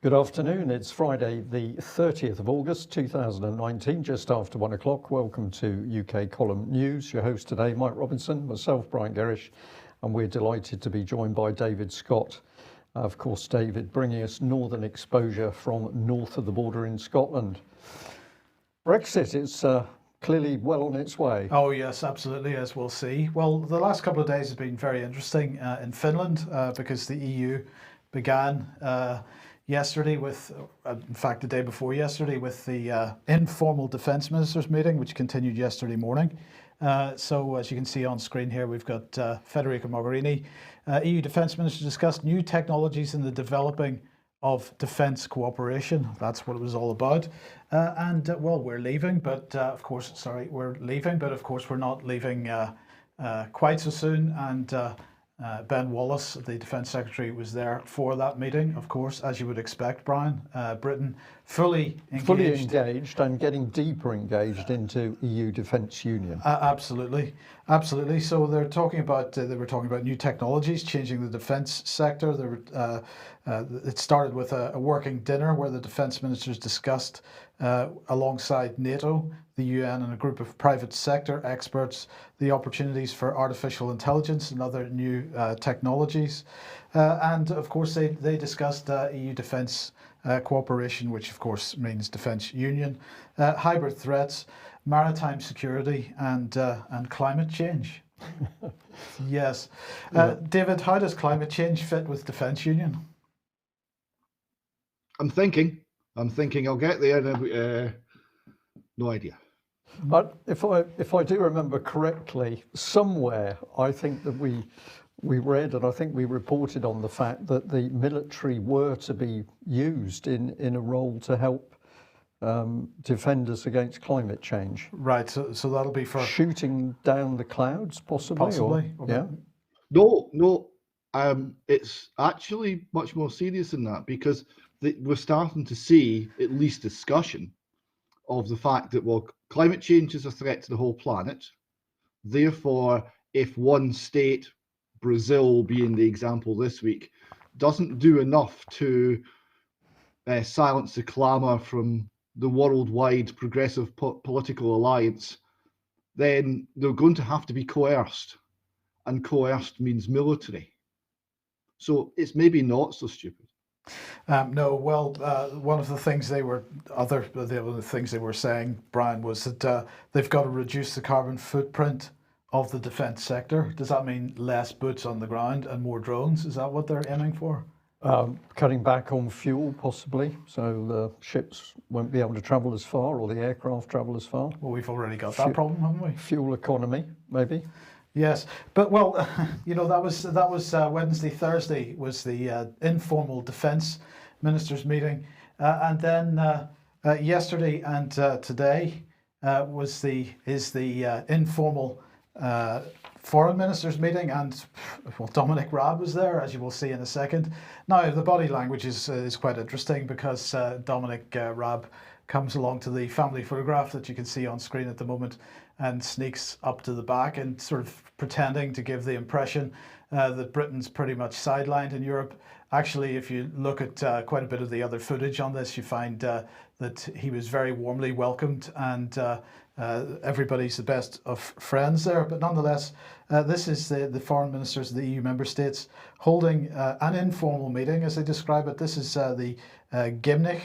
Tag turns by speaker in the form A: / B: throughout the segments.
A: Good afternoon. It's Friday, the 30th of August 2019, just after 1 o'clock. Welcome to UK Column News. Your host today, Mike Robinson, myself, Brian Gerrish, and we're delighted to be joined by David Scott. Of course, David, bringing us northern exposure from north of the border in Scotland. Brexit is clearly well on its way.
B: Oh yes, absolutely, as we'll see. Well, the last couple of days have been very interesting in Finland because the EU began yesterday with, in fact, the day before yesterday with the informal defence ministers meeting, which continued yesterday morning. So as you can see on screen here, we've got Federica Mogherini. EU defence ministers discussed new technologies in the developing of defence cooperation. That's what it was all about. Well, we're leaving, but of course, we're not leaving quite so soon. And Ben Wallace, the Defence Secretary, was there for that meeting, of course, as you would expect, Brian. Britain fully engaged
A: and getting deeper engaged into EU Defence Union.
B: Absolutely. So they were talking about new technologies changing the defence sector. It started with a working dinner where the defence ministers discussed, alongside NATO, the UN, and a group of private sector experts, the opportunities for artificial intelligence and other new technologies. And of course, they discussed EU defence cooperation, which of course means defence union, hybrid threats, maritime security, and climate change. Yes. David, how does climate change fit with defence union?
C: I'm thinking I'll get there. No idea.
A: But if I do remember correctly, somewhere I think that we read, and I think we reported on the fact that the military were to be used in a role to help defend us against climate change.
B: Right. So that'll be for
A: shooting down the clouds, possibly.
B: Or,
A: yeah.
C: No. It's actually much more serious than that, because we're starting to see at least discussion of the fact that, well, climate change is a threat to the whole planet. Therefore, if one state, Brazil being the example this week, doesn't do enough to silence the clamour from the worldwide progressive political alliance, then they're going to have to be coerced. And coerced means military. So it's maybe not so stupid.
B: No, well, one of the things the other things they were saying, Brian, was that they've got to reduce the carbon footprint of the defence sector. Does that mean less boots on the ground and more drones? Is that what they're aiming for?
A: Cutting back on fuel, possibly, so the ships won't be able to travel as far, or the aircraft travel as far.
B: Well, we've already got that problem, haven't we?
A: Fuel economy, maybe.
B: Yes, but well, that was Wednesday, Thursday was the informal defence ministers meeting, and then yesterday and today is the informal foreign ministers meeting, and well, Dominic Raab was there, as you will see in a second. Now, the body language is quite interesting, because Dominic Raab comes along to the family photograph that you can see on screen at the moment, and sneaks up to the back and sort of pretending to give the impression that Britain's pretty much sidelined in Europe. Actually, if you look at quite a bit of the other footage on this, you find that he was very warmly welcomed, and everybody's the best of friends there. But nonetheless, this is the foreign ministers of the EU member states holding an informal meeting, as they describe it. This is the Gymnich,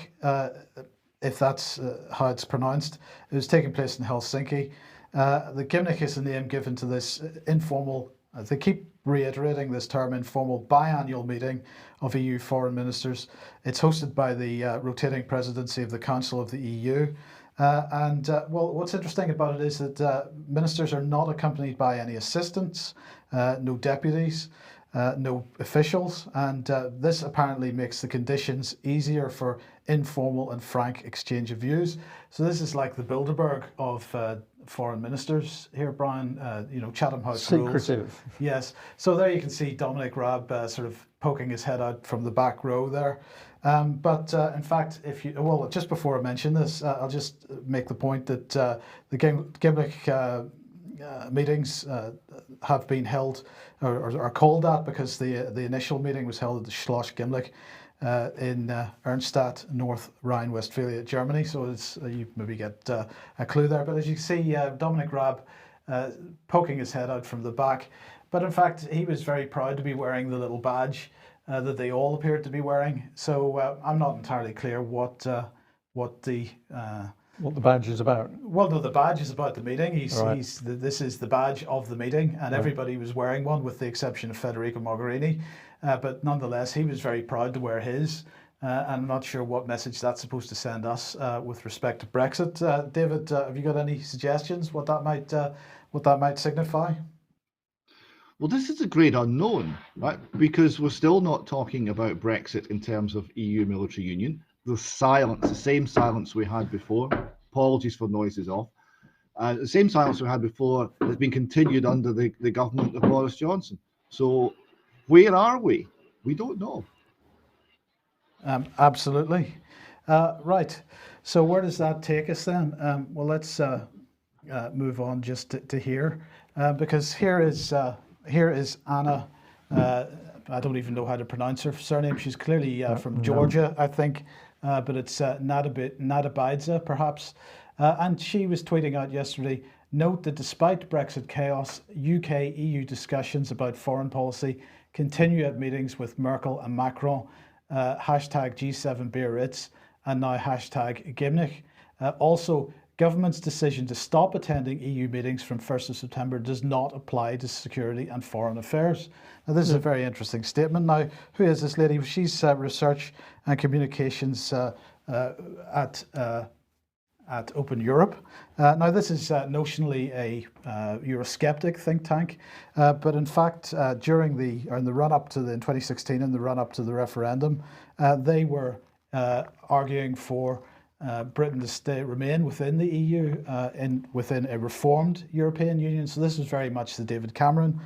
B: if that's how it's pronounced. It was taking place in Helsinki. The Gymnich is the name given to this informal, they keep reiterating this term, informal biannual meeting of EU foreign ministers. It's hosted by the rotating presidency of the Council of the EU. Well, what's interesting about it is that ministers are not accompanied by any assistants, no deputies, no officials, and this apparently makes the conditions easier for informal and frank exchange of views. So this is like the Bilderberg of foreign ministers here, Brian. Chatham House
A: secretive
B: rules. Yes. So there you can see Dominic Raab sort of poking his head out from the back row there. But in fact, just before I mention this, I'll just make the point that the Gymnich meetings have been held, or are called that, because the initial meeting was held at the Schloss Gymnich in Ernstadt, North Rhine-Westphalia, Germany. So it's, you maybe get a clue there. But as you can see, Dominic Raab poking his head out from the back. But in fact, he was very proud to be wearing the little badge that they all appeared to be wearing. So I'm not entirely clear what the
A: badge is about.
B: Well, no, the badge is about the meeting.
A: Right.
B: This is the badge of the meeting, and everybody was wearing one with the exception of Federica Mogherini. But nonetheless, he was very proud to wear his. And I'm not sure what message that's supposed to send us with respect to Brexit. David, have you got any suggestions what that might signify?
C: Well, this is a great unknown, right? Because we're still not talking about Brexit in terms of EU military union. The silence, the same silence we had before. Apologies for noises off. The same silence we had before has been continued under the government of Boris Johnson. So where are we? We don't know.
B: Absolutely. Right. So where does that take us then? Well, let's move on just to here, because here is Anna. I don't even know how to pronounce her surname. She's clearly from Georgia, I think, but it's Nadabidza, perhaps. And she was tweeting out yesterday, note that despite Brexit chaos, UK-EU discussions about foreign policy continue at meetings with Merkel and Macron, hashtag G7 Biarritz, and now hashtag Gimnich. Also, government's decision to stop attending EU meetings from 1st of September does not apply to security and foreign affairs. Now, this is a very interesting statement. Now, who is this lady? She's research and communications at Open Europe. Now, this is notionally a Eurosceptic think tank, but in fact, in the run-up to in 2016, in the run-up to the referendum, they were arguing for Britain to remain within the EU, within a reformed European Union. So this was very much the David Cameron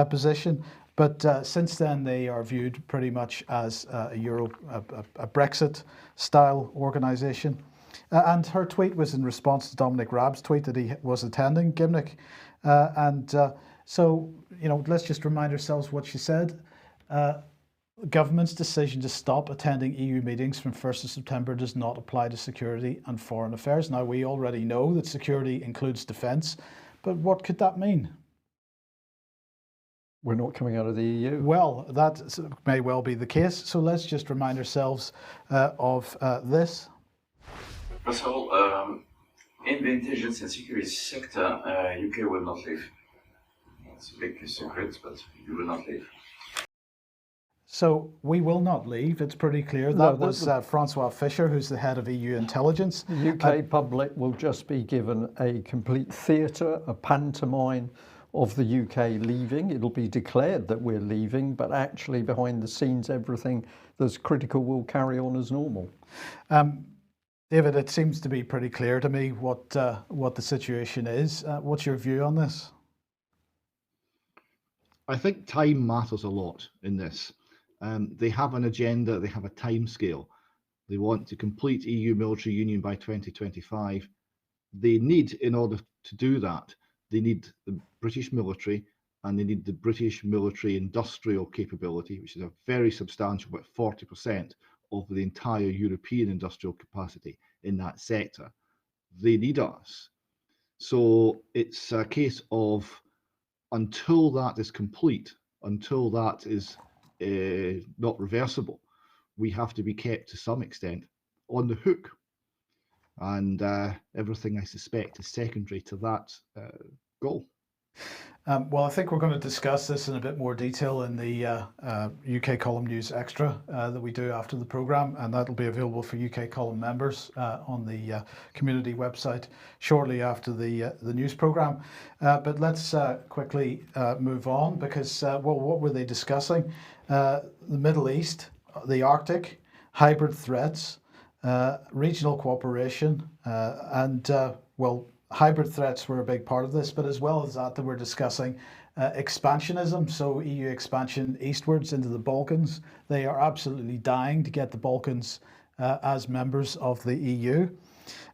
B: position. But since then, they are viewed pretty much as a Brexit-style organisation. And her tweet was in response to Dominic Raab's tweet that he was attending Gimnich. So, let's just remind ourselves what she said. Government's decision to stop attending EU meetings from 1st of September does not apply to security and foreign affairs. Now, we already know that security includes defence, but what could that mean?
A: We're not coming out of the EU.
B: Well, that may well be the case. So let's just remind ourselves of this.
D: First of all, in the intelligence and security sector, UK will not leave. It's a big secret, but you will not leave.
B: So we will not leave. It's pretty clear. That was Francois Fischer, who's the head of EU intelligence.
A: The UK public will just be given a complete theatre, a pantomime of the UK leaving. It'll be declared that we're leaving, but actually behind the scenes, everything that's critical will carry on as normal.
B: David, it seems to be pretty clear to me what the situation is. What's your view on this?
C: I think time matters a lot in this. They have an agenda, they have a time scale. They want to complete EU military union by 2025. They need, in order to do that, they need the British military and they need the British military industrial capability, which is a very substantial, about 40% of the entire European industrial capacity in that sector. They need us. So it's a case of until that is complete, until that is not reversible, we have to be kept to some extent on the hook. And everything I suspect is secondary to that goal.
B: Well, I think we're going to discuss this in a bit more detail in the UK Column News Extra that we do after the programme, and that'll be available for UK Column members on the community website shortly after the news programme. But let's quickly move on because, what were they discussing? The Middle East, the Arctic, hybrid threats, regional cooperation, and hybrid threats were a big part of this, but as well as that, they were discussing expansionism, so EU expansion eastwards into the Balkans. They are absolutely dying to get the Balkans as members of the EU.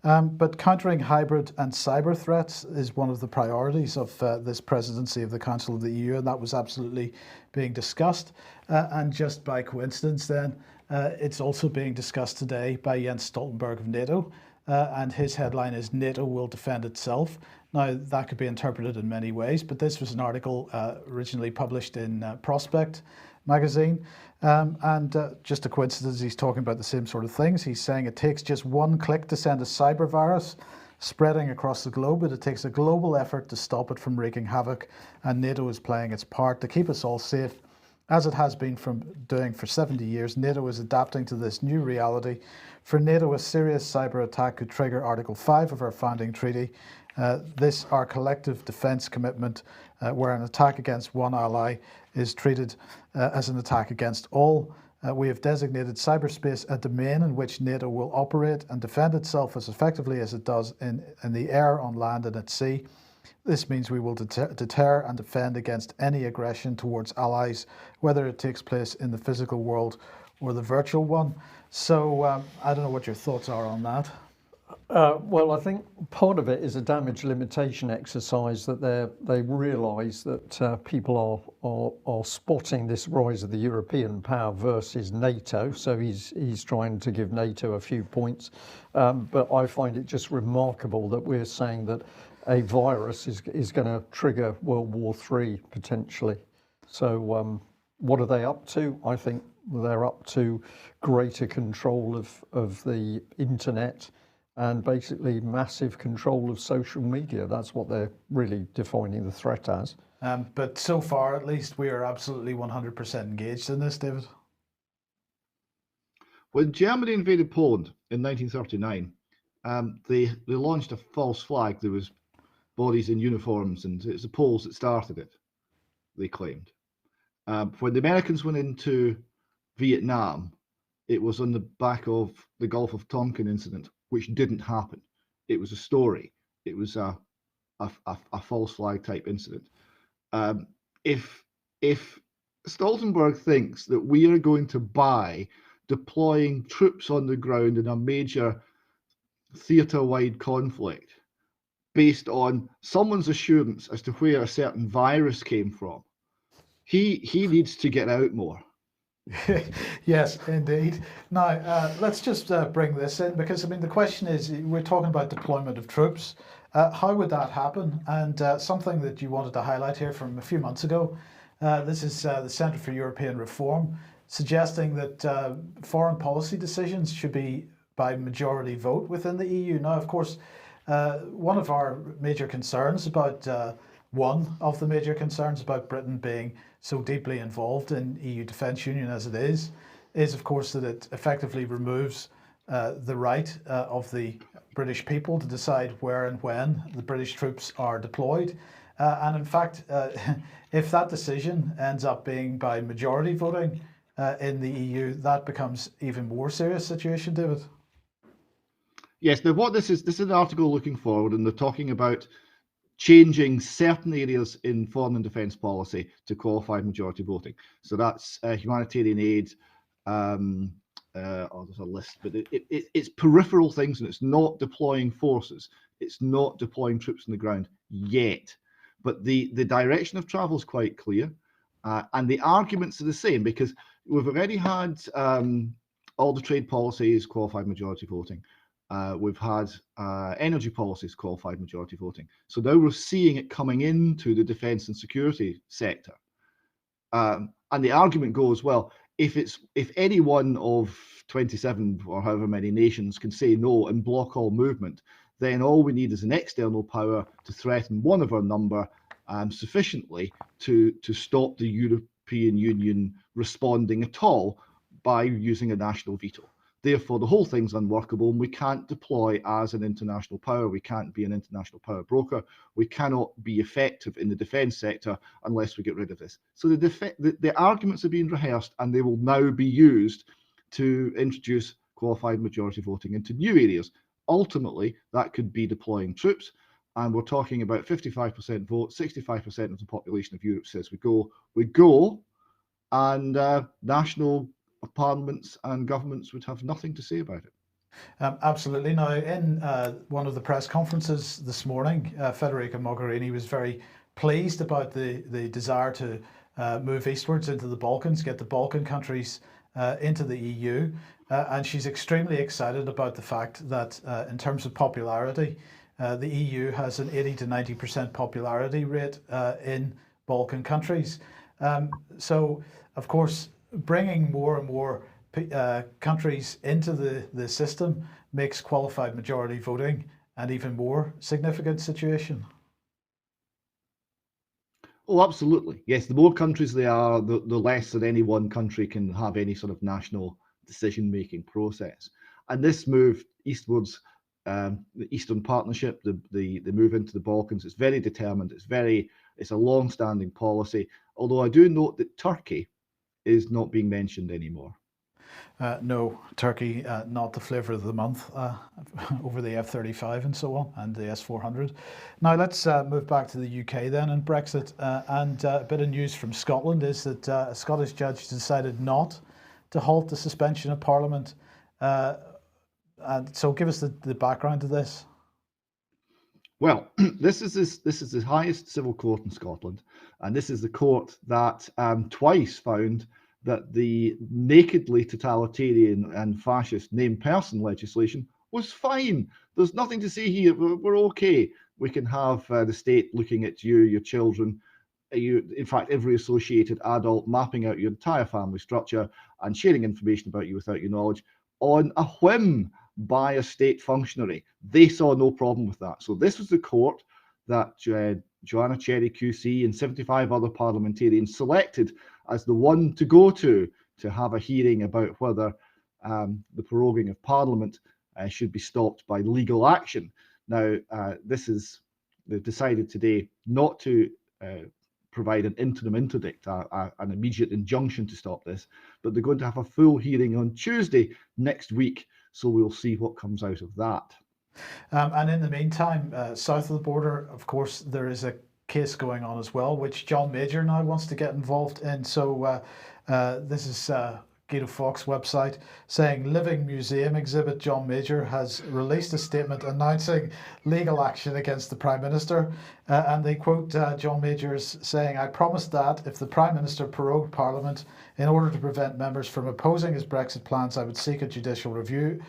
B: But countering hybrid and cyber threats is one of the priorities of this presidency of the Council of the EU, and that was absolutely being discussed. And just by coincidence then, It's also being discussed today by Jens Stoltenberg of NATO, and his headline is "NATO will defend itself." Now, that could be interpreted in many ways, but this was an article originally published in Prospect magazine, and just a coincidence, he's talking about the same sort of things. He's saying it takes just one click to send a cyber virus spreading across the globe, but it takes a global effort to stop it from wreaking havoc, and NATO is playing its part to keep us all safe, as it has been doing for 70 years. NATO is adapting to this new reality. For NATO, a serious cyber attack could trigger Article 5 of our founding treaty. This, our collective defence commitment, where an attack against one ally is treated as an attack against all. We have designated cyberspace a domain in which NATO will operate and defend itself as effectively as it does in the air, on land and at sea. This means we will deter and defend against any aggression towards allies, whether it takes place in the physical world or the virtual one. So I don't know what your thoughts are on that.
A: Well, I think part of it is a damage limitation exercise, that they realise that people are spotting this rise of the European power versus NATO. So he's trying to give NATO a few points, but I find it just remarkable that we're saying that a virus is going to trigger World War III potentially. So what are they up to? I think they're up to greater control of the internet, and basically massive control of social media. That's what they're really defining the threat as.
B: But so far, at least, we are absolutely 100% engaged in this, David.
C: When Germany invaded Poland in 1939, they launched a false flag. There was bodies in uniforms, and it's the Poles that started it, they claimed. When the Americans went into Vietnam, it was on the back of the Gulf of Tonkin incident, which didn't happen. It was a story. It was a false flag type incident. If Stoltenberg thinks that we are going to buy deploying troops on the ground in a major theatre-wide conflict based on someone's assurance as to where a certain virus came from, he needs to get out more.
B: Yes, indeed. Now, let's just bring this in, because I mean, the question is, we're talking about deployment of troops. How would that happen? And something that you wanted to highlight here from a few months ago, this is the Centre for European Reform, suggesting that foreign policy decisions should be by majority vote within the EU. Now, of course, one of our major concerns about Britain being so deeply involved in EU defence union as it is of course that it effectively removes the right of the British people to decide where and when the British troops are deployed. And in fact, if that decision ends up being by majority voting in the EU, that becomes even more serious situation, David.
C: Yes, now what this is an article looking forward, and they're talking about changing certain areas in foreign and defence policy to qualified majority voting. So that's humanitarian aid, there's a list, but it's peripheral things, and it's not deploying forces. It's not deploying troops on the ground yet. But the direction of travel is quite clear, and the arguments are the same, because we've already had all the trade policies qualified majority voting. We've had energy policies qualified majority voting. So now we're seeing it coming into the defence and security sector. And the argument goes, well, if any one of 27 or however many nations can say no and block all movement, then all we need is an external power to threaten one of our number sufficiently to stop the European Union responding at all by using a national veto. Therefore, the whole thing's unworkable, and we can't deploy as an international power. We can't be an international power broker. We cannot be effective in the defence sector unless we get rid of this. So the arguments are being rehearsed, and they will now be used to introduce qualified majority voting into new areas. Ultimately, that could be deploying troops, and we're talking about 55% vote, 65% of the population of Europe says we go, and national parliaments and governments would have nothing to say about it.
B: Absolutely. Now, in one of the press conferences this morning, Federica Mogherini was very pleased about the desire to move eastwards into the Balkans, get the Balkan countries into the EU. And she's extremely excited about the fact that in terms of popularity, the EU has an 80 to 90% popularity rate in Balkan countries. So, of course, bringing more and more countries into the system makes qualified majority voting an even more significant situation.
C: Oh, absolutely. Yes, the more countries there are, the less that any one country can have any sort of national decision-making process. And this move eastwards, the Eastern Partnership, the move into the Balkans, is very determined. It's a long-standing policy. Although I do note that Turkey is not being mentioned anymore.
B: No, Turkey not the flavour of the month over the F-35 and so on, and the S-400. Now let's move back to the UK then and Brexit. And a bit of news from Scotland is that a Scottish judge decided not to halt the suspension of Parliament. And so give us the background to this.
C: Well, this is the highest civil court in Scotland, and this is the court that twice found that the nakedly totalitarian and fascist named person legislation was fine. There's nothing to see here. We're okay. We can have the state looking at you, your children, in fact, every associated adult, mapping out your entire family structure and sharing information about you without your knowledge on a whim by a state functionary. They saw no problem with that. So this was the court that Joanna Cherry QC and 75 other parliamentarians selected as the one to go to have a hearing about whether the proroguing of Parliament should be stopped by legal action. Now, they've decided today not to provide an interim interdict, an immediate injunction to stop this, but they're going to have a full hearing on Tuesday next week. So we'll see what comes out of that.
B: And in the meantime, south of the border, of course, there is a case going on as well, which John Major now wants to get involved in. So this is Guido Fawkes' website saying Living Museum exhibit John Major has released a statement announcing legal action against the Prime Minister. And they quote John Major as saying, "I promised that if the Prime Minister prorogued Parliament in order to prevent members from opposing his Brexit plans, I would seek a judicial review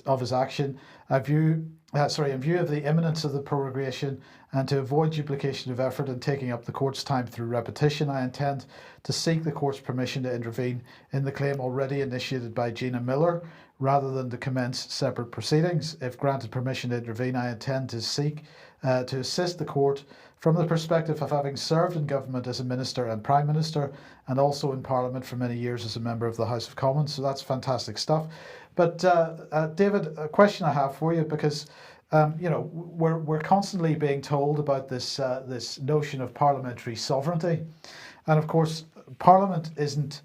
B: of his action. In view of the imminence of the prorogation and to avoid duplication of effort and taking up the court's time through repetition, I intend to seek the court's permission to intervene in the claim already initiated by Gina Miller, rather than to commence separate proceedings. If granted permission to intervene, I intend to seek to assist the court from the perspective of having served in government as a minister and prime minister, and also in Parliament for many years as a member of the House of Commons." So that's fantastic stuff. But David, a question I have for you, because we're constantly being told about this this notion of parliamentary sovereignty, and of course, Parliament isn't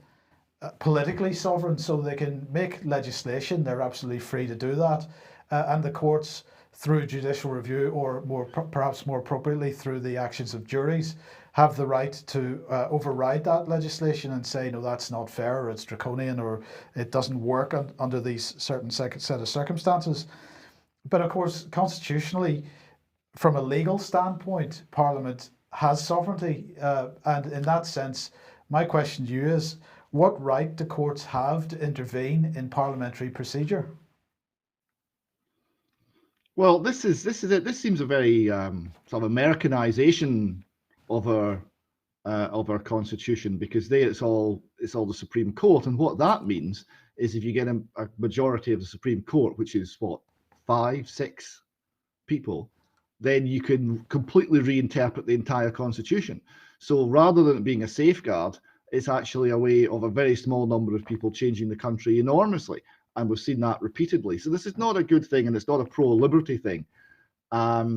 B: politically sovereign, so they can make legislation. They're absolutely free to do that, and the courts, through judicial review, or perhaps more appropriately through the actions of juries, have the right to override that legislation and say, no, that's not fair, or it's draconian, or it doesn't work under these certain set of circumstances. But of course, constitutionally, from a legal standpoint, Parliament has sovereignty. And in that sense, my question to you is, what right do courts have to intervene in parliamentary procedure?
C: Well, this is it. This seems a very sort of Americanization of our constitution, because it's all the Supreme Court, and what that means is if you get a majority of the Supreme Court, which is what, 5-6 people, then you can completely reinterpret the entire constitution. So rather than it being a safeguard, it's actually a way of a very small number of people changing the country enormously. And we've seen that repeatedly. So this is not a good thing, and it's not a pro-liberty thing. But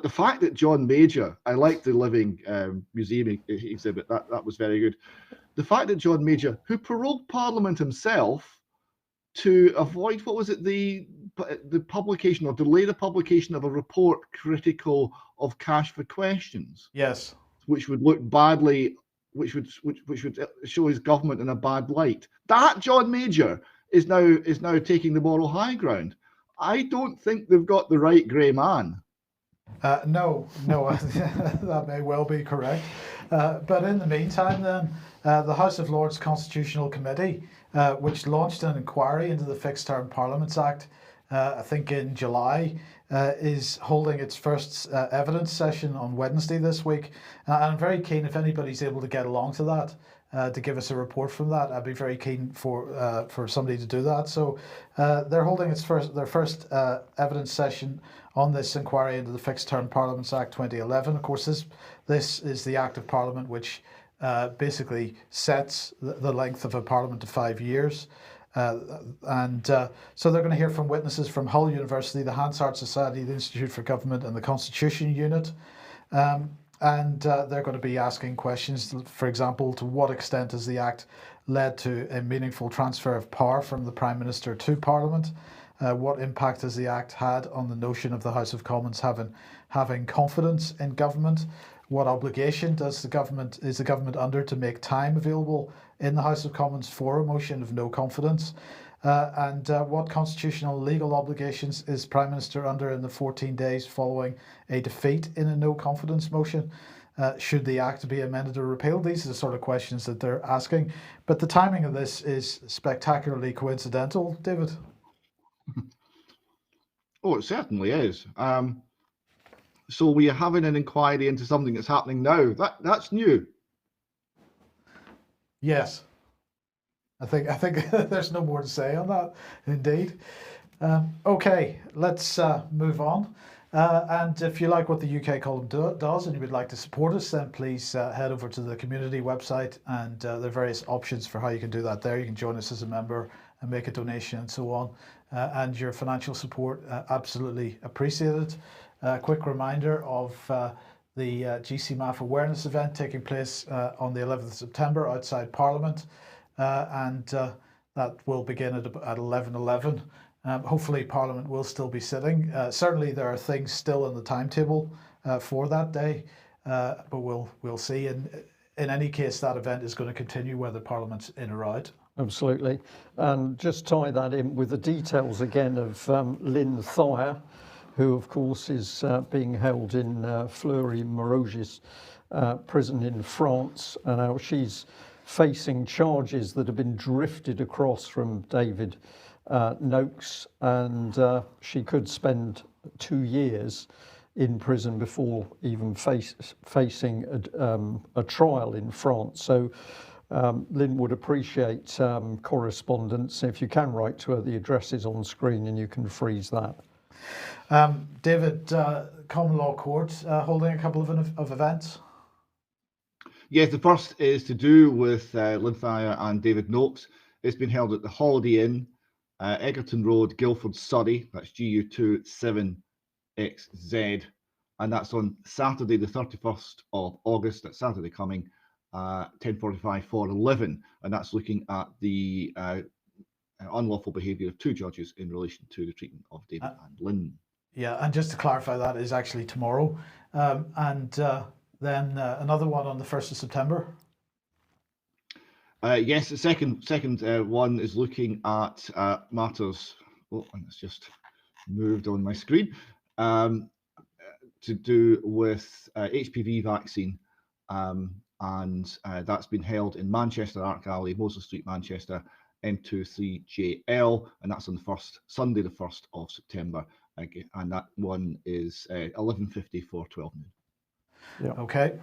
C: the fact that John Major, I like the Living Museum exhibit, that was very good. The fact that John Major, who prorogued Parliament himself to avoid, what was it, the publication or delay the publication of a report critical of Cash for Questions.
B: Yes.
C: Which would look badly, which would show his government in a bad light. That John Major is now taking the moral high ground. I don't think they've got the right grey man.
B: No, that may well be correct. But in the meantime, then, the House of Lords Constitutional Committee, which launched an inquiry into the Fixed Term Parliaments Act, I think in July, is holding its first evidence session on Wednesday this week. And I'm very keen if anybody's able to get along to that. To give us a report from that, I'd be very keen for somebody to do that. So they're holding their first evidence session on this inquiry into the Fixed Term Parliaments Act 2011. Of course, this is the Act of Parliament which basically sets the length of a Parliament to 5 years. So they're going to hear from witnesses from Hull University, the Hansard Society, the Institute for Government, and the Constitution Unit. They're going to be asking questions, for example, to what extent has the Act led to a meaningful transfer of power from the Prime Minister to Parliament? What impact has the Act had on the notion of the House of Commons having confidence in government? What obligation is the government under to make time available in the House of Commons for a motion of no confidence? What constitutional and legal obligations is Prime Minister under in the 14 days following a defeat in a no confidence motion? Should the Act be amended or repealed? These are the sort of questions that they're asking. But the timing of this is spectacularly coincidental, David.
C: Oh, it certainly is. So we are having an inquiry into something that's happening now. That's new.
B: Yes. I think there's no more to say on that, indeed. Okay, let's move on. And if you like what the UK column does and you would like to support us, then please head over to the community website, and there are various options for how you can do that there. You can join us as a member and make a donation and so on. And your financial support absolutely appreciated. Quick reminder of the GCMAF awareness event taking place on the 11th of September outside Parliament. That will begin at 11:11. Hopefully Parliament will still be sitting. Certainly there are things still in the timetable for that day, but we'll see. In any case, that event is going to continue whether Parliament's in or out.
A: Absolutely. And just tie that in with the details again of Lynn Thor, who of course is being held in Fleury-Mérogis prison in France, and how she's facing charges that have been drifted across from David Noakes, and she could spend 2 years in prison before even facing a trial in France. So Lynn would appreciate correspondence. If you can write to her, the address is on screen and you can freeze that.
B: David, Common Law Court holding a couple of events.
C: Yes, the first is to do with Lynn Thor and David Noakes. It's been held at the Holiday Inn, Egerton Road, Guildford, Surrey. That's GU2 7XZ. And that's on Saturday, the 31st of August. That's Saturday coming, 10:45 for 11. And that's looking at the unlawful behaviour of 2 judges in relation to the treatment of David and Lynn. Yeah,
B: and just to clarify, that is actually tomorrow. Then another one on the 1st of September.
C: Yes, the second one is looking at matters. Oh, and it's just moved on my screen. To do with HPV vaccine, and that's been held in Manchester, Ark Alley, Mosley Street, Manchester, M23JL, and that's on the Sunday, the 1st of September, and that one is 11:50 for 12 noon.
A: Yeah.
B: Okay.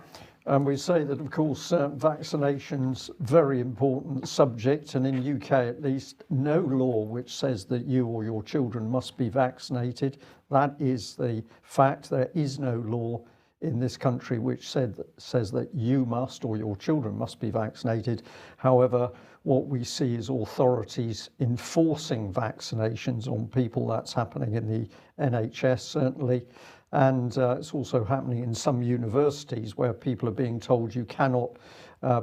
A: And we say that, of course, vaccination's very important subject, and in UK at least, no law which says that you or your children must be vaccinated. That is the fact. There is no law in this country which says that you must or your children must be vaccinated. However, what we see is authorities enforcing vaccinations on people. That's happening in the NHS, certainly. And it's also happening in some universities where people are being told you cannot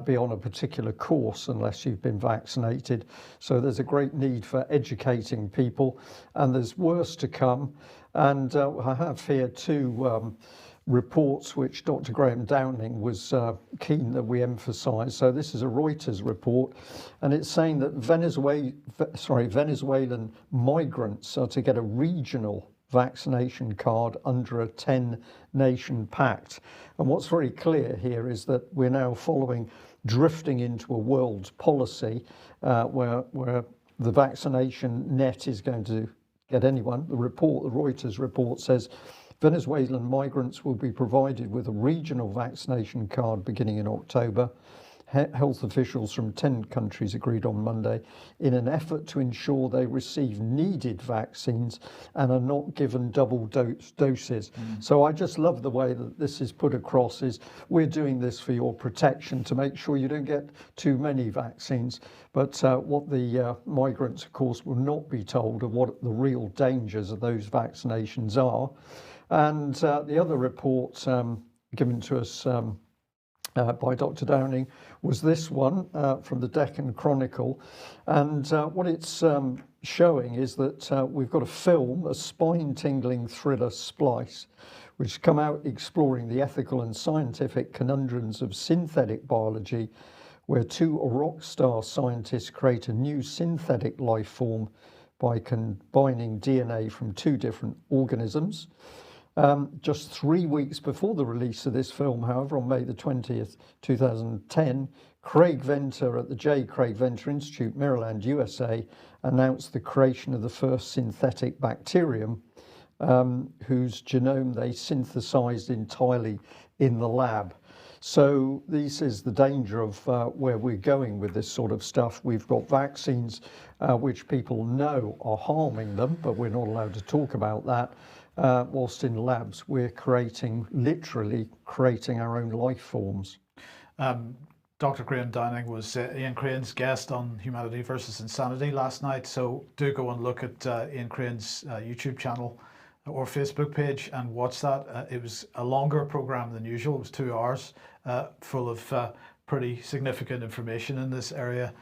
A: be on a particular course unless you've been vaccinated. So there's a great need for educating people, and there's worse to come. And I have here 2 reports which Dr. Graham Downing was keen that we emphasise. So this is a Reuters report, and it's saying that Venezuelan migrants are to get a regional vaccination card under a 10-nation pact. And what's very clear here is that we're now drifting into a world policy where the vaccination net is going to get anyone. The Reuters report says Venezuelan migrants will be provided with a regional vaccination card beginning in October. Health officials from 10 countries agreed on Monday in an effort to ensure they receive needed vaccines and are not given double doses. So I just love the way that this is put across, is we're doing this for your protection to make sure you don't get too many vaccines. But what the migrants, of course, will not be told of what the real dangers of those vaccinations are. And the other report given to us by Dr. Downing was this one from the Deccan Chronicle. And what it's showing is that we've got a film, a spine-tingling thriller, Splice, which has come out exploring the ethical and scientific conundrums of synthetic biology, where two rock star scientists create a new synthetic life form by combining DNA from two different organisms. Just 3 weeks before the release of this film, however, on May the 20th, 2010, Craig Venter at the J. Craig Venter Institute, Maryland, USA, announced the creation of the first synthetic bacterium, whose genome they synthesized entirely in the lab. So this is the danger of where we're going with this sort of stuff. We've got vaccines which people know are harming them, but we're not allowed to talk about that. Whilst in labs, we're literally creating our own life forms.
B: Dr. Graham Downing was Ian Crane's guest on Humanity versus Insanity last night. So do go and look at Ian Crane's YouTube channel or Facebook page and watch that. It was a longer program than usual. It was 2 hours, full of pretty significant information in this area.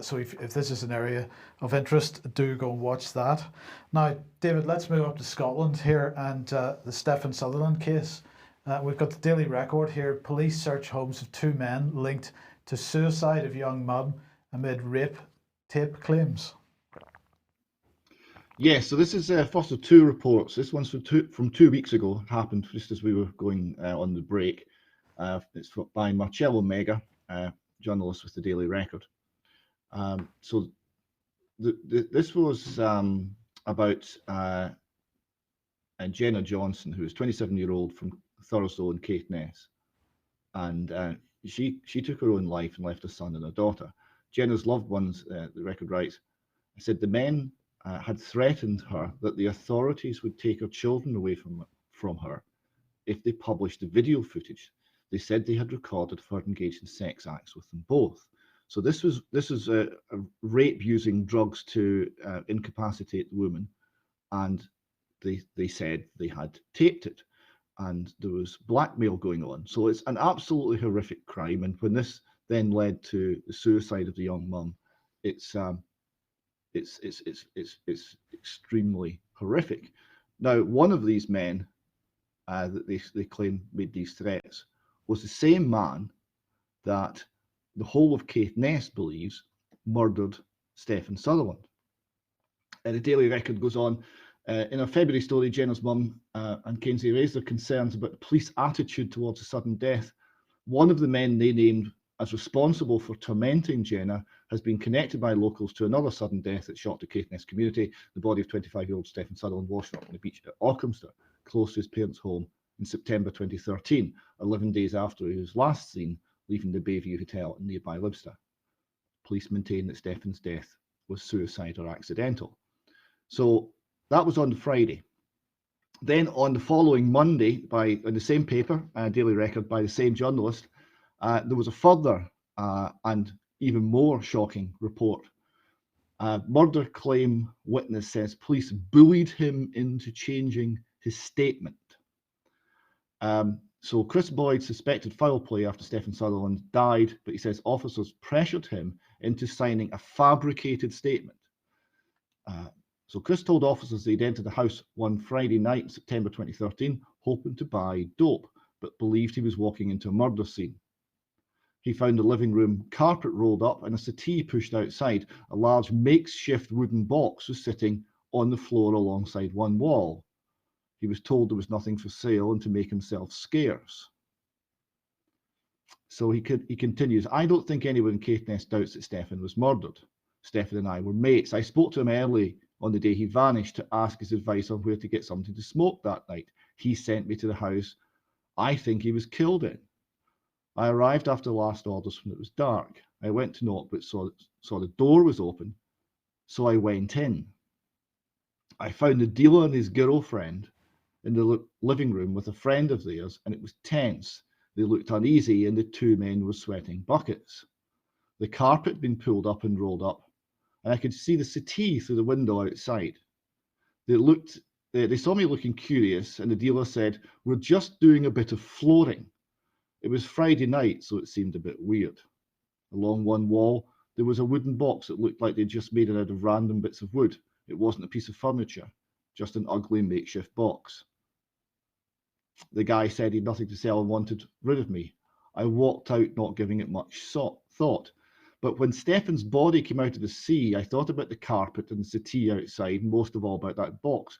B: So if this is an area of interest, do go and watch that. Now, David, let's move up to Scotland here and the Stephen Sutherland case. We've got the Daily Record here. Police search homes of 2 men linked to suicide of young mum amid rape tape claims.
C: Yes, so this is first of 2 reports. This one's from 2 weeks ago. It happened just as we were going on the break. It's by Marcello Mega, journalist with the Daily Record. So this was about Jenna Johnson, who is 27-year-old from Thurso in Caithness, and she took her own life and left a son and a daughter. Jenna's loved ones, the record writes, said the men had threatened her that the authorities would take her children away from her if they published the video footage. They said they had recorded her engaged in sex acts with them both. So this is a rape using drugs to incapacitate the woman, and they said they had taped it, and there was blackmail going on. So it's an absolutely horrific crime, and when this then led to the suicide of the young mum, it's extremely horrific. Now, one of these men that they claim made these threats was the same man that the whole of Caithness believes murdered Stephen Sutherland. The Daily Record goes on, in a February story, Jenna's mum and Kainsey raised their concerns about the police attitude towards a sudden death. One of the men they named as responsible for tormenting Jenna has been connected by locals to another sudden death that shocked the Caithness community. The body of 25-year-old Stephen Sutherland washed up on the beach at Auchamster, close to his parents' home, in September 2013, 11 days after he was last seen leaving the Bayview Hotel in nearby Libster. Police maintain that Stephen's death was suicide or accidental. So that was on the Friday. Then on the following Monday, in the same paper, Daily Record, by the same journalist, there was a further and even more shocking report. Murder claim witness says police bullied him into changing his statement. So Chris Boyd suspected foul play after Stephen Sutherland died, but he says officers pressured him into signing a fabricated statement. So Chris told officers they'd entered the house one Friday night in September 2013, hoping to buy dope, but believed he was walking into a murder scene. He found the living room carpet rolled up and a settee pushed outside. A large makeshift wooden box was sitting on the floor alongside one wall. He was told there was nothing for sale and to make himself scarce. So he continues, I don't think anyone in Caithness doubts that Stefan was murdered. Stefan and I were mates. I spoke to him early on the day he vanished to ask his advice on where to get something to smoke that night. He sent me to the house I think he was killed in. I arrived after last orders when it was dark. I went to knock but saw the door was open, so I went in. I found the dealer and his girlfriend in the living room with a friend of theirs, and it was tense. They looked uneasy, and the two men were sweating buckets. The carpet had been pulled up and rolled up, and I could see the settee through the window outside. They saw me looking curious, and the dealer said, "We're just doing a bit of flooring." It was Friday night, so it seemed a bit weird. Along one wall, there was a wooden box that looked like they'd just made it out of random bits of wood. It wasn't a piece of furniture, just an ugly makeshift box. The guy said he'd nothing to sell and wanted rid of me. I walked out, not giving it much thought. But when Stefan's body came out of the sea, I thought about the carpet and the settee outside, and most of all about that box.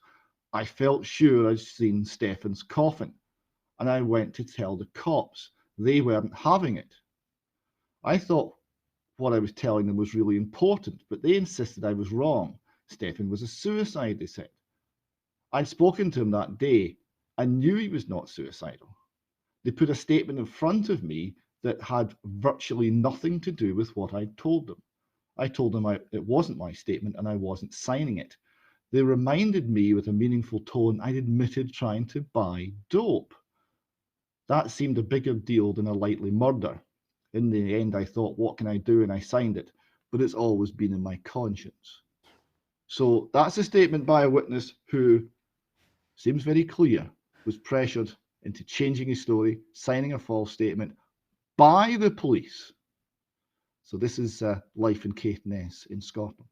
C: I felt sure I'd seen Stefan's coffin, and I went to tell the cops. They weren't having it. I thought what I was telling them was really important, but they insisted I was wrong. Stefan was a suicide, they said. I'd spoken to him that day. I knew he was not suicidal. They put a statement in front of me that had virtually nothing to do with what I'd told them. I told them it wasn't my statement and I wasn't signing it. They reminded me with a meaningful tone I'd admitted trying to buy dope. That seemed a bigger deal than a likely murder. In the end, I thought, what can I do? And I signed it, but it's always been in my conscience. So that's a statement by a witness who seems very clear, was pressured into changing his story, signing a false statement by the police. So this is life in Caithness in Scotland.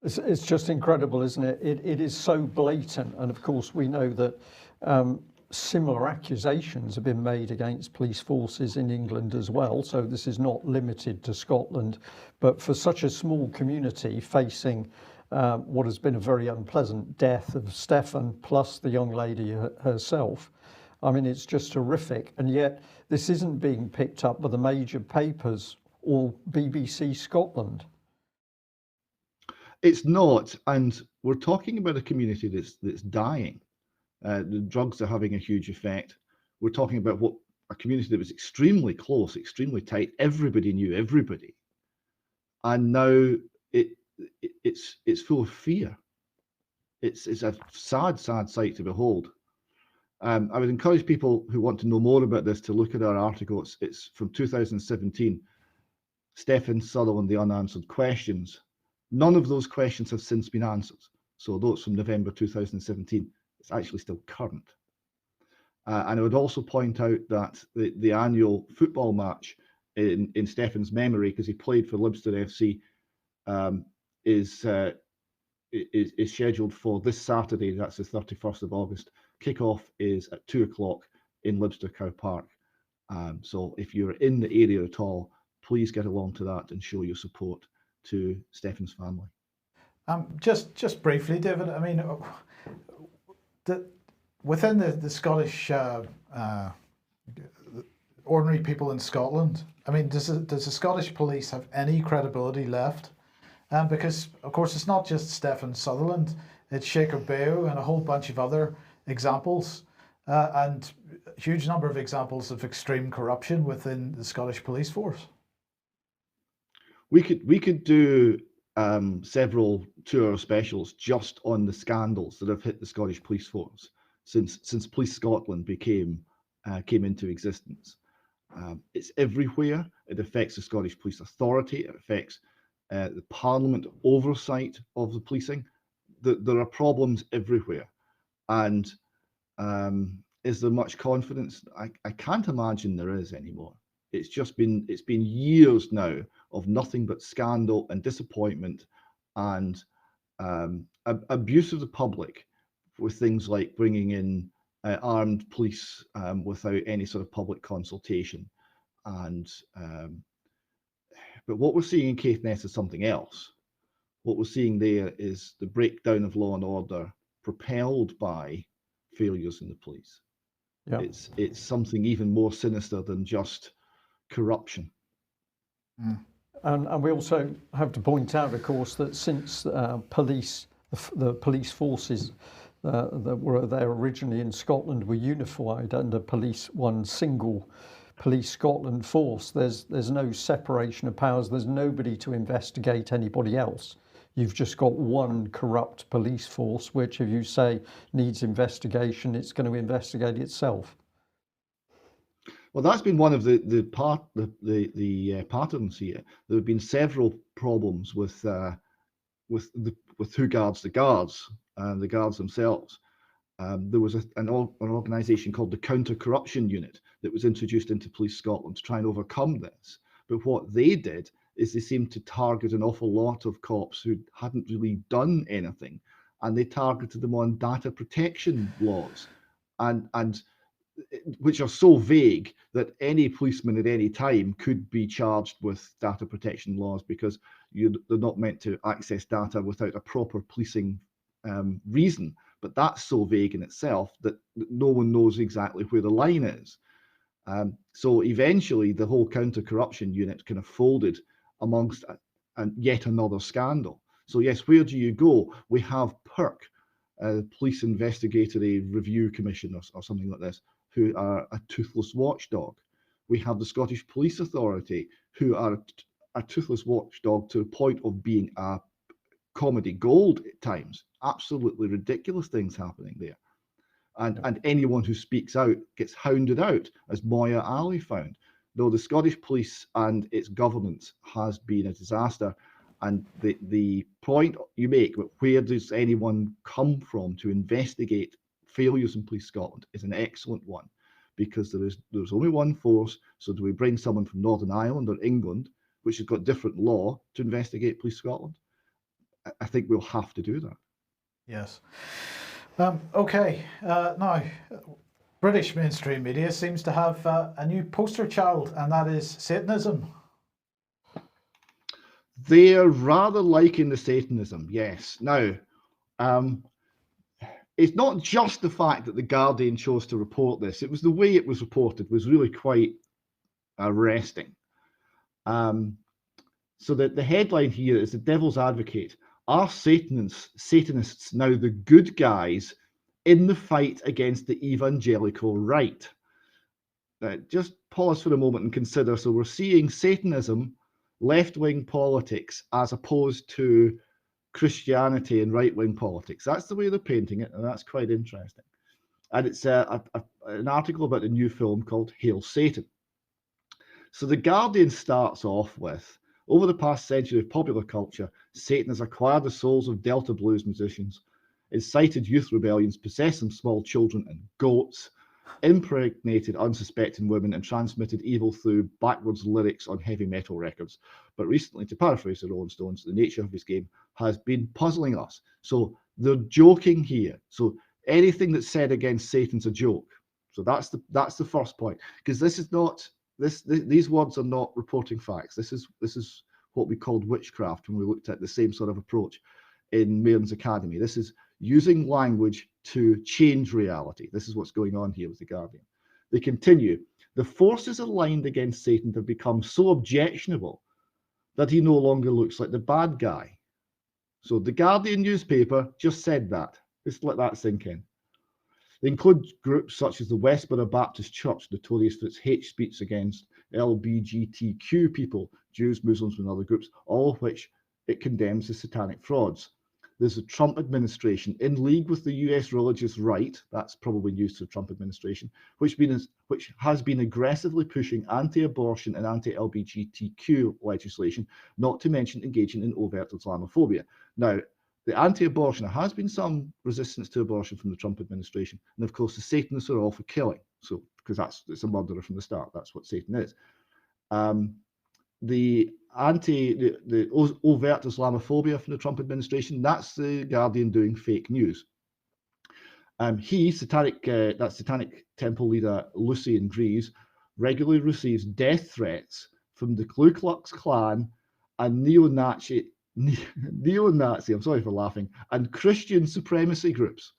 A: It's just incredible, isn't it? It is so blatant. And of course, we know that similar accusations have been made against police forces in England as well. So this is not limited to Scotland. But for such a small community facing what has been a very unpleasant death of Stefan plus the young lady herself, I mean, it's just horrific. And yet this isn't being picked up by the major papers or BBC Scotland.
C: It's not, and we're talking about a community that's dying. The drugs are having a huge effect. We're talking about a community that was extremely close, extremely tight. Everybody knew everybody, and now it's full of fear. It's a sad sight to behold. I would encourage people who want to know more about this to look at our article. It's from 2017. Stefan Sutherland, the unanswered questions. None of those questions have since been answered. So those from November 2017, it's actually still current. And I would also point out that the annual football match in Stefan's memory, because he played for Libster FC, is scheduled for this Saturday. That's the 31st of August. Kickoff is at 2:00 in Libster Cow Park. So if you're in the area at all, please get along to that and show your support to Stefan's family.
B: Just briefly, David, I mean, within the Scottish ordinary people in Scotland, I mean, does the Scottish police have any credibility left? Because, of course, it's not just Stefan Sutherland, it's Shaker Bayo and a whole bunch of other examples, and a huge number of examples of extreme corruption within the Scottish police force.
C: We could do several 2-hour specials just on the scandals that have hit the Scottish police force since Police Scotland came into existence. It's everywhere. It affects the Scottish Police Authority. It affects the Parliament oversight of the policing. There are problems everywhere. And is there much confidence? I can't imagine there is anymore. It's been years now of nothing but scandal and disappointment and abuse of the public with things like bringing in armed police without any sort of public consultation. And but what we're seeing in Caithness is something else. what we're seeing there is the breakdown of law and order propelled by failures in the police.
A: Yeah.
C: It's something even more sinister than just corruption.
A: And we also have to point out, of course, that since the police forces that were there originally in Scotland were unified under one single Police Scotland force, there's no separation of powers. There's nobody to investigate anybody else. You've just got one corrupt police force, which, if you say needs investigation, it's going to investigate itself.
C: Well, that's been one of the patterns here. There have been several problems with who guards the guards and the guards themselves. There was an organisation called the Counter-Corruption Unit that was introduced into Police Scotland to try and overcome this. But what they did is they seemed to target an awful lot of cops who hadn't really done anything, and they targeted them on data protection laws, and which are so vague that any policeman at any time could be charged with data protection laws, because they're not meant to access data without a proper policing reason. But that's so vague in itself that no one knows exactly where the line is. So eventually the whole counter-corruption unit kind of folded amongst yet another scandal. So yes, where do you go? We have PIRC, Police Investigatory Review Commission or something like this, who are a toothless watchdog. We have the Scottish Police Authority, who are a toothless watchdog to the point of being a comedy gold at times. Absolutely ridiculous things happening there. And anyone who speaks out gets hounded out, as Moya Ali found. Though the Scottish police and its governance has been a disaster. And the point you make, where does anyone come from to investigate failures in Police Scotland, is an excellent one, because there's only one force. So do we bring someone from Northern Ireland or England, which has got different law, to investigate Police Scotland? I think we'll have to do that.
B: Yes. Okay. Now, British mainstream media seems to have a new poster child, and that is Satanism.
C: They're rather liking the Satanism, yes. Now, it's not just the fact that the Guardian chose to report this. It was the way it was reported was really quite arresting. So that the headline here is the devil's advocate. Are Satanists now the good guys in the fight against the evangelical right? Just pause for a moment and consider. So we're seeing Satanism, left-wing politics, as opposed to Christianity and right-wing politics. That's the way they're painting it, and that's quite interesting. And it's an article about a new film called Hail Satan. So the Guardian starts off with, over the past century of popular culture, Satan has acquired the souls of Delta blues musicians, incited youth rebellions, possessed some small children and goats, impregnated unsuspecting women, and transmitted evil through backwards lyrics on heavy metal records. But recently, to paraphrase the Rolling Stones, the nature of his game has been puzzling us. So they're joking here. So anything that's said against Satan's a joke. So that's the first point, because this is not these words are not reporting facts. This is what we called witchcraft when we looked at the same sort of approach in Maren's Academy. This is using language to change reality. This is what's going on here with the Guardian. They continue, the forces aligned against Satan have become so objectionable that he no longer looks like the bad guy. So the Guardian newspaper just said that. Just let that sink in. They include groups such as the Westboro Baptist Church, notorious for its hate speech against LGBTQ people, Jews, Muslims, and other groups, all of which it condemns as satanic frauds. There's the Trump administration in league with the US religious right, that's probably news to the Trump administration, which has been aggressively pushing anti-abortion and anti-LGBTQ legislation, not to mention engaging in overt Islamophobia. Now, the anti-abortion, there has been some resistance to abortion from the Trump administration. And of course, the Satanists are all for killing. So, because it's a murderer from the start. That's what Satan is. The overt Islamophobia from the Trump administration, that's the Guardian doing fake news. That satanic temple leader, Lucian Greaves, regularly receives death threats from the Ku Klux Klan and neo-Nazi neo-Nazi, I'm sorry for laughing, and Christian supremacy groups,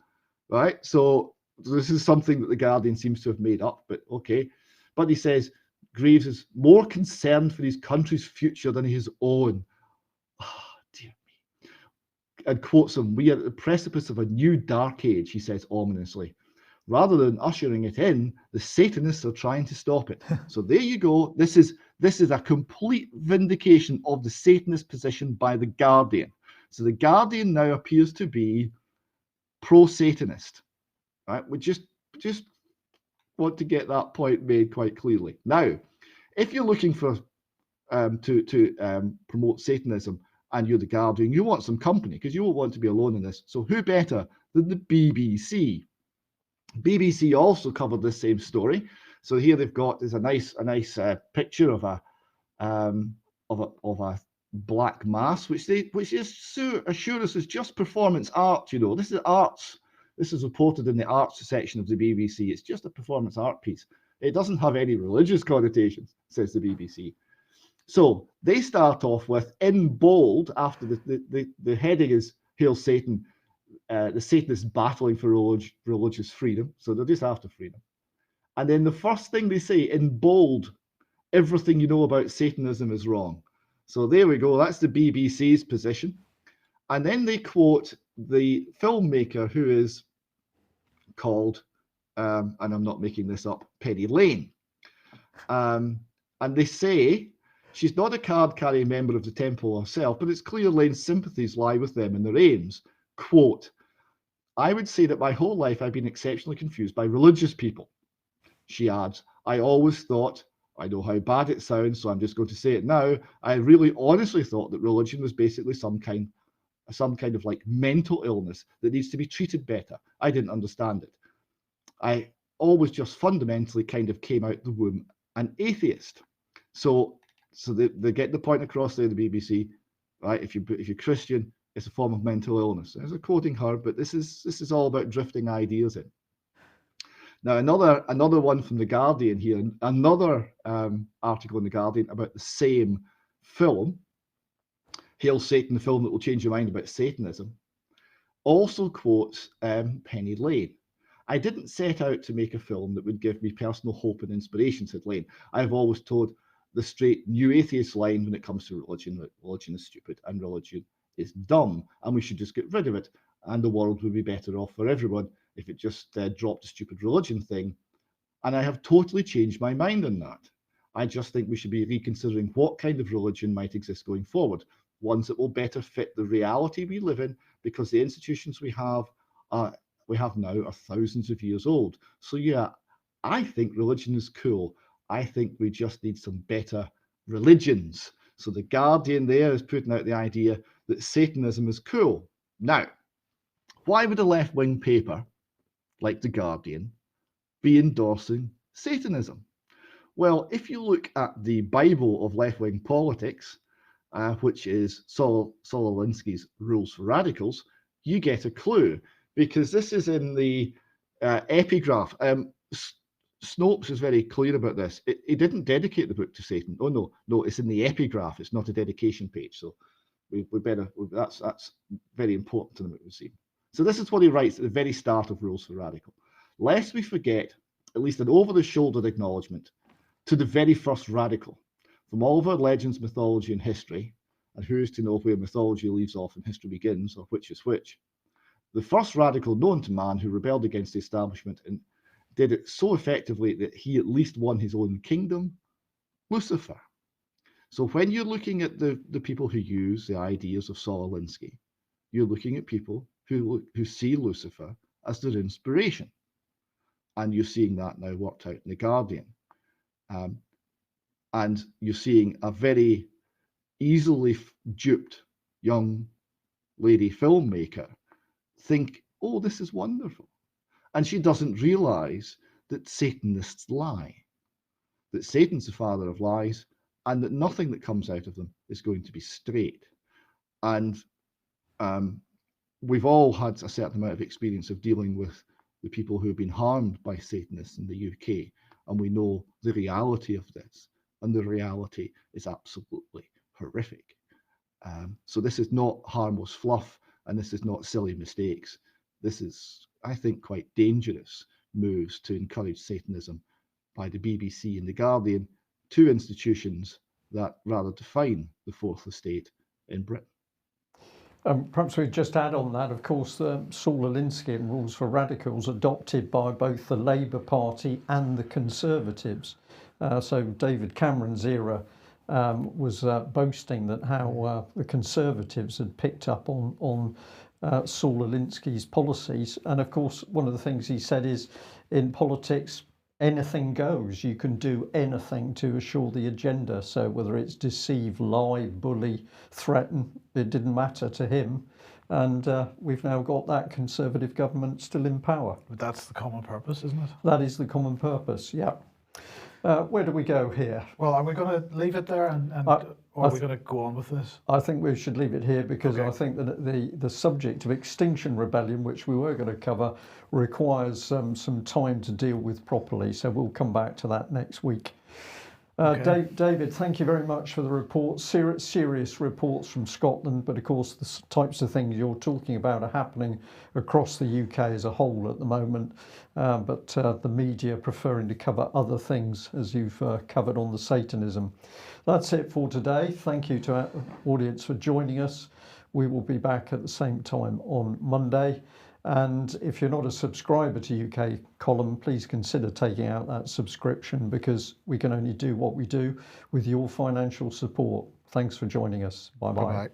C: right? So this is something that the Guardian seems to have made up, but okay. But he says Graves is more concerned for his country's future than his own. Oh, dear me. And quotes him, "We are at the precipice of a new dark age," he says ominously. Rather than ushering it in, the Satanists are trying to stop it. So there you go. This is a complete vindication of the Satanist position by the Guardian. So the Guardian now appears to be pro-Satanist, right? We just want to get that point made quite clearly. Now, if you're looking for to promote Satanism and you're the Guardian, you want some company because you won't want to be alone in this. So who better than the BBC? BBC also covered this same story. So here they've got, there's a nice picture of a black mass, which assure us is just performance art. You know, this is arts. This is reported in the arts section of the BBC. It's just a performance art piece. It doesn't have any religious connotations, says the BBC. So they start off with, in bold, after the heading is "Hail Satan," the Satanists battling for religious freedom. So they're just after freedom. And then the first thing they say in bold, "Everything you know about Satanism is wrong." So there we go. That's the BBC's position. And then they quote the filmmaker who is called, and I'm not making this up, Penny Lane. And they say she's not a card-carrying member of the temple herself, but it's clear Lane's sympathies lie with them and their aims. Quote, "I would say that my whole life I've been exceptionally confused by religious people." She adds, "I always thought," I know how bad it sounds, so I'm just going to say it now, "I really honestly thought that religion was basically some kind of like mental illness that needs to be treated better. I didn't understand it. I always just fundamentally kind of came out the womb an atheist." So they get the point across there, the BBC, right? If you're Christian, it's a form of mental illness. There's a quoting her, but this is all about drifting ideas in. Now another one from the Guardian here, another article in the Guardian about the same film, Hail Satan, the film that will change your mind about Satanism, also quotes Penny Lane. "I didn't set out to make a film that would give me personal hope and inspiration," said Lane. "I've always told the straight new atheist line when it comes to religion, that religion is stupid and religion is dumb and we should just get rid of it and the world would be better off for everyone if it just dropped the stupid religion thing. And I have totally changed my mind on that. I just think we should be reconsidering what kind of religion might exist going forward, ones that will better fit the reality we live in, because the institutions we have now are thousands of years old. So yeah, I think religion is cool. I think we just need some better religions." So the Guardian there is putting out the idea that Satanism is cool. Now, why would a left-wing paper like the Guardian be endorsing Satanism? Well, if you look at the Bible of left-wing politics, which is Saul Alinsky's Rules for Radicals, you get a clue, because this is in the epigraph. Snopes is very clear about this. He didn't dedicate the book to Satan. Oh no, it's in the epigraph. It's not a dedication page. So we better. That's very important to them, it would seem. So this is what he writes at the very start of Rules for Radical. "Lest we forget at least an over-the-shoulder acknowledgement to the very first radical. From all of our legends, mythology, and history, and who is to know where mythology leaves off and history begins, or which is which, the first radical known to man who rebelled against the establishment and did it so effectively that he at least won his own kingdom, Lucifer." So when you're looking at the people who use the ideas of Saul Alinsky, you're looking at people who see Lucifer as their inspiration. And you're seeing that now worked out in The Guardian. And you're seeing a very easily duped young lady filmmaker think, "Oh, this is wonderful." And she doesn't realize that Satanists lie, that Satan's the father of lies, and that nothing that comes out of them is going to be straight. And we've all had a certain amount of experience of dealing with the people who have been harmed by Satanists in the UK, and we know the reality of this, and the reality is absolutely horrific. So this is not harmless fluff, and this is not silly mistakes. This is, I think, quite dangerous moves to encourage Satanism by the BBC and the Guardian, two institutions that rather define the fourth estate in Britain.
A: Perhaps we just add on that, of course, the Saul Alinsky and Rules for Radicals adopted by both the Labour Party and the Conservatives. So David Cameron's era was boasting that how the Conservatives had picked up on Saul Alinsky's policies. And of course, one of the things he said is, in politics, anything goes. You can do anything to assure the agenda. So whether it's deceive, lie, bully, threaten, it didn't matter to him. And we've now got that Conservative government still in power.
B: But that's the common purpose, isn't it?
A: That is the common purpose, yeah. Where do we go here?
B: Well, are we going to leave it there, or are we going to go on with this?
A: I think we should leave it here because
B: Okay.
A: I think that the subject of Extinction Rebellion, which we were going to cover, requires some time to deal with properly. So we'll come back to that next week.
B: Okay.
A: David, thank you very much for the report. Serious reports from Scotland, but of course the types of things you're talking about are happening across the UK as a whole at the moment. But the media preferring to cover other things, as you've covered on the Satanism. That's it for today. Thank you to our audience for joining us. We will be back at the same time on Monday. And if you're not a subscriber to UK Column, please consider taking out that subscription, because we can only do what we do with your financial support. Thanks for joining us. Bye-bye.
B: Bye-bye.